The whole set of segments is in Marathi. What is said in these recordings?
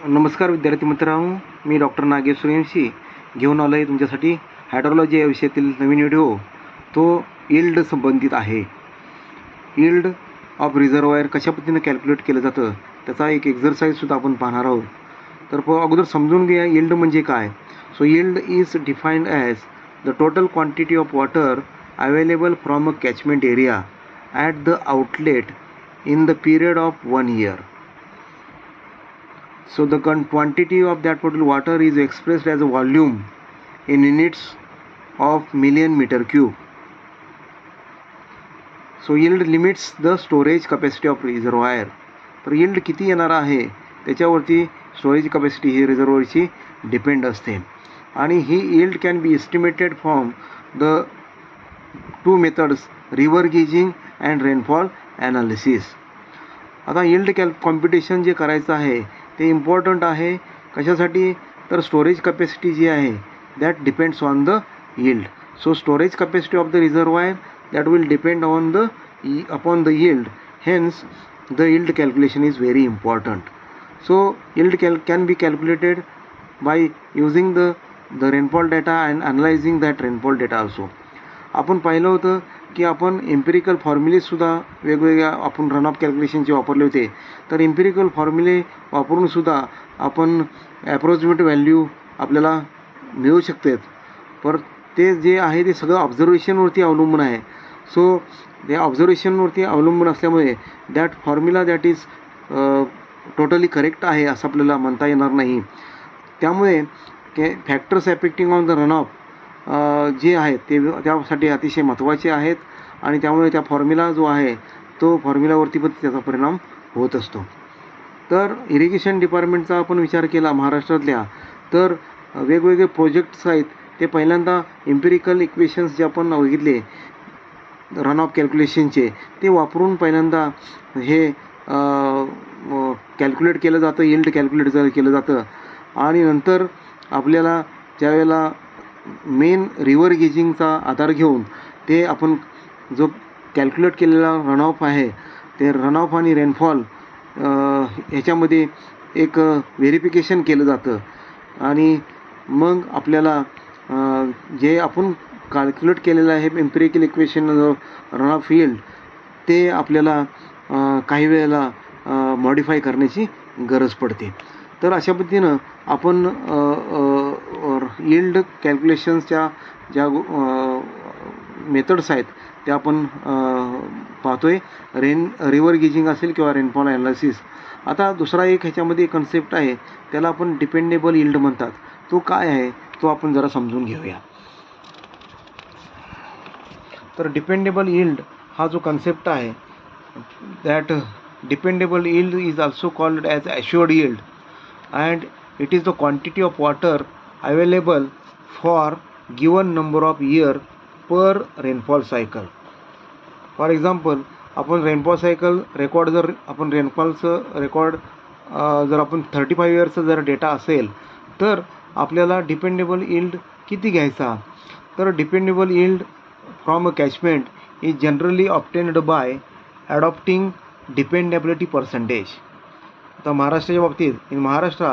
नमस्कार विद्यार्थी मित्रांनो, मी डॉक्टर नागेश सूर्यवंशी घेऊन आलो आहे तुमच्यासाठी हायड्रोलॉजी या विषयातील नवीन व्हिडिओ. तो यील्ड संबंधित आहे. यील्ड ऑफ रिझर्वायर कशा पद्धतीने कॅल्क्युलेट केलं जातं त्याचा एक एक्झरसाइजसुद्धा आपण पाहणार आहोत. तर अगोदर समजून घ्या यील्ड म्हणजे काय. So yield is defined as the total quantity of water available from a catchment area at the outlet in the period of 1 year. So the quantity of that total water is expressed as a volume in units of million meter cube. So yield limits the storage capacity of reservoir. तर yield किती येणार आहे त्याच्यावरती स्टोरेज कॅपॅसिटी ही रिझर्वॉयरची डिपेंड असते. आणि ही yield can be estimated from the two methods, river gauging and rainfall analysis. आता यील्ड कॉम्पिटिशन जे करायचं आहे ते इम्पॉर्टंट आहे. कशासाठी तर स्टोरेज कॅपॅसिटी जी आहे that depends on the yield. So storage capacity of the reservoir that will depend on the upon the yield. Hence the yield calculation is very important. So yield can be calculated by using the rainfall data and analysing that rainfall data also. आपण पाहिलं होतं की आपण एम्पिरिकल फॉर्म्युलेसुद्धा वेगवेगळ्या आपण रन ऑफ कॅल्क्युलेशनचे वापरले होते. तर एम्पिरिकल फॉर्म्युले वापरूनसुद्धा आपण ॲप्रोक्सिमेट व्हॅल्यू आपल्याला मिळू शकतात. पर ते जे आहे ते सगळं ऑब्झर्वेशनवरती अवलंबून आहे. सो ते ऑब्झर्वेशनवरती अवलंबून असल्यामुळे that formula that is totally correct आहे असं आपल्याला म्हणता येणार नाही. त्यामुळे factors affecting on the runoff जे आहेत ते त्यासाठी अतिशय महत्त्वाचे आहेत. आणि त्यामुळे त्या फॉर्म्युला जो आहे तो फॉर्म्युलावरती पण त्याचा परिणाम होत असतो. तर इरिगेशन डिपार्टमेंटचा आपण विचार केला महाराष्ट्रातल्या तर वेगवेगळे प्रोजेक्ट्स आहेत ते पहिल्यांदा एम्पिरिकल इक्वेशन्स जे आपण बघितले रन ऑफ कॅल्क्युलेशनचे ते वापरून पहिल्यांदा हे कॅल्क्युलेट केलं जातं, यील्ड कॅल्क्युलेट केलं जातं. आणि नंतर आपल्याला ज्यावेळेला मेन रिव्हर गेजिंगचा आधार घेऊन ते आपण जो कॅल्क्युलेट केलेला रन ऑफ आहे ते रन ऑफ आणि रेनफॉल ह्याच्यामध्ये एक व्हेरिफिकेशन केलं जातं. आणि मग आपल्याला जे आपण कॅल्क्युलेट केलेलं आहे empirical equation run of yield ते आपल्याला काही वेळेला मॉडिफाय करण्याची गरज पडते. तर अशा पद्धतीनं आपण यील्ड कॅल्क्युलेशन्सच्या ज्या मेथड्स आहेत त्या आपण पाहतोय. रिव्हर गेजिंग असेल किंवा रेनफॉल ॲनालिसिस. आता दुसरा एक ह्याच्यामध्ये कन्सेप्ट आहे त्याला आपण डिपेंडेबल यील्ड म्हणतात. तो काय आहे तो आपण जरा समजून घेऊया. तर डिपेंडेबल यील्ड हा जो कन्सेप्ट आहे that dependable yield is also called as assured yield and it is the quantity of water available for given number of year per rainfall cycle. For example, आपण रेनफॉल सायकल रेकॉर्ड जर आपण रेनफॉलचं रेकॉर्ड जर आपण 35 इयर्सचं जर डेटा असेल तर आपल्याला डिपेंडेबल यील्ड किती घ्यायचा. तर dependable yield from a catchment is generally obtained by adopting dependability percentage. आता महाराष्ट्राच्या बाबतीत in Maharashtra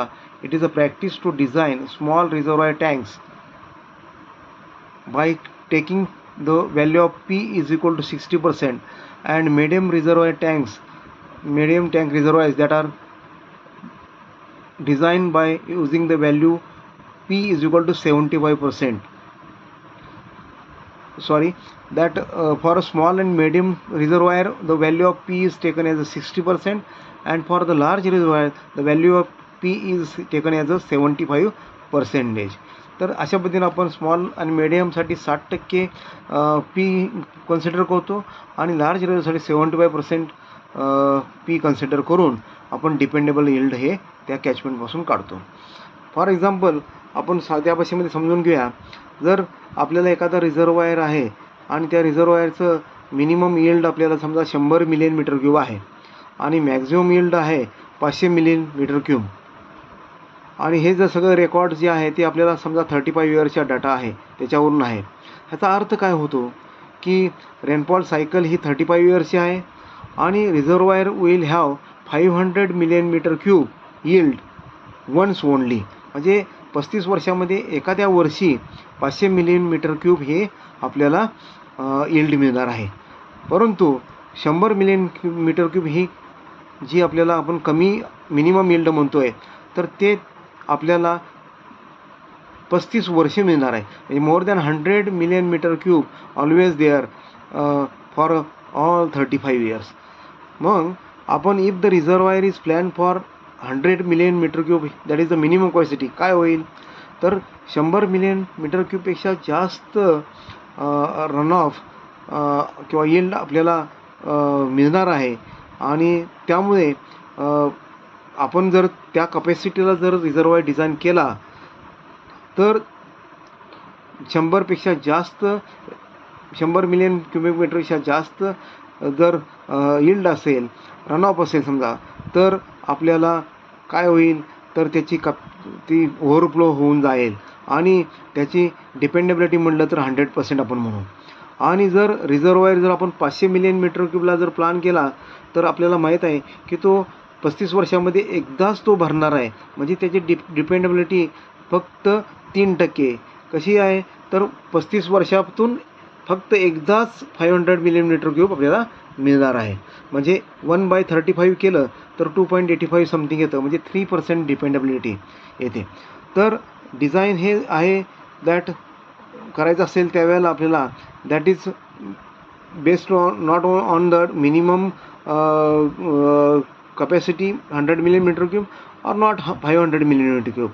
it is a practice to design small reservoir tanks by taking the value of P is equal to 60% and medium tank reservoirs that are designed by using the value P is equal to 75%. For a small and medium reservoir the value of P is taken as a 60% and for the large reservoir the value of P is taken as a 75%. तर अशा पद्धतीने आपण स्मॉल आणि मिडियमसाठी 60% P कन्सिडर करतो आणि लार्ज रिझर्वसाठी 75% P कन्सिडर करून आपण डिपेंडेबल यील्ड हे त्या कॅचमेंटपासून काढतो. फॉर एक्झाम्पल आपण साध्या भाषेमध्ये समजून घेऊया. जर आपल्याला एखादा रिझर्वायर आहे आणि त्या रिझर्वायरचं मिनिमम यील्ड आपल्याला समजा 100 मिलियन मीटर क्यूब आहे आणि मॅक्झिमम यील्ड आहे 500 मिलियन मीटर क्यूब. आणि हे जर सगळं रेकॉर्ड जे आहे ते आपल्याला समजा 35 इयर्सचा डाटा आहे त्याच्यावरून आहे. ह्याचा अर्थ काय होतो की रेनफॉल सायकल ही 35 इयर्सची आहे आणि reservoir will have 500 million meter cube yield once only. म्हणजे 35 वर्षामध्ये एखाद्या वर्षी 500 मिलियन मीटर क्यूब हे आपल्याला यील्ड मिळणार आहे. परंतु 100 मिलियन मीटर क्यूब ही जी आपल्याला आपण कमी मिनिमम यील्ड म्हणतो आहे, तर ते आपल्याला 35 वर्षे मिळणार आहे. म्हणजे more than 100 million meter cube always there for all 35 years. मग आपण if the reservoir is plan for 100 million meter cube, that is the minimum capacity, काय होईल तर 100 मिलियन मीटर क्यूबपेक्षा जास्त रन ऑफ किंवा यील्ड आपल्याला मिळणार आहे. आणि त्यामुळे आपण जर त्या कपॅसिटीला जर रिझर्वायर डिझाईन केला तर 100पेक्षा जास्त 100 मिलियन क्युबिक मीटरपेक्षा जास्त जर यील्ड असेल, रन ऑफ असेल समजा, तर आपल्याला काय होईल तर त्याची ती ओव्हरफ्लो होऊन जाईल आणि त्याची डिपेंडेबिलिटी म्हटलं तर 100% आपण म्हणू. आणि जर रिझर्वायर जर आपण 500 मिलियन मीटर क्यूबला जर प्लॅन केला तर आपल्याला माहीत आहे की तो 35 वर्षामध्ये एकदाच तो भरणार आहे. म्हणजे त्याची डिपेंडेबिलिटी फक्त 3%. कशी आहे तर 35 वर्षातून फक्त एकदाच 500 मिलियन मीटर क्यूब आपल्याला मिळणार आहे. म्हणजे 1/35 केलं तर 2.85 समथिंग येतं. म्हणजे 3% डिपेंडेबिलिटी येते. तर डिझाईन हे आहे दॅट करायचं असेल त्यावेळेला आपल्याला that is based on not on the minimum capacity 100 million meter cube or not 500 million meter cube.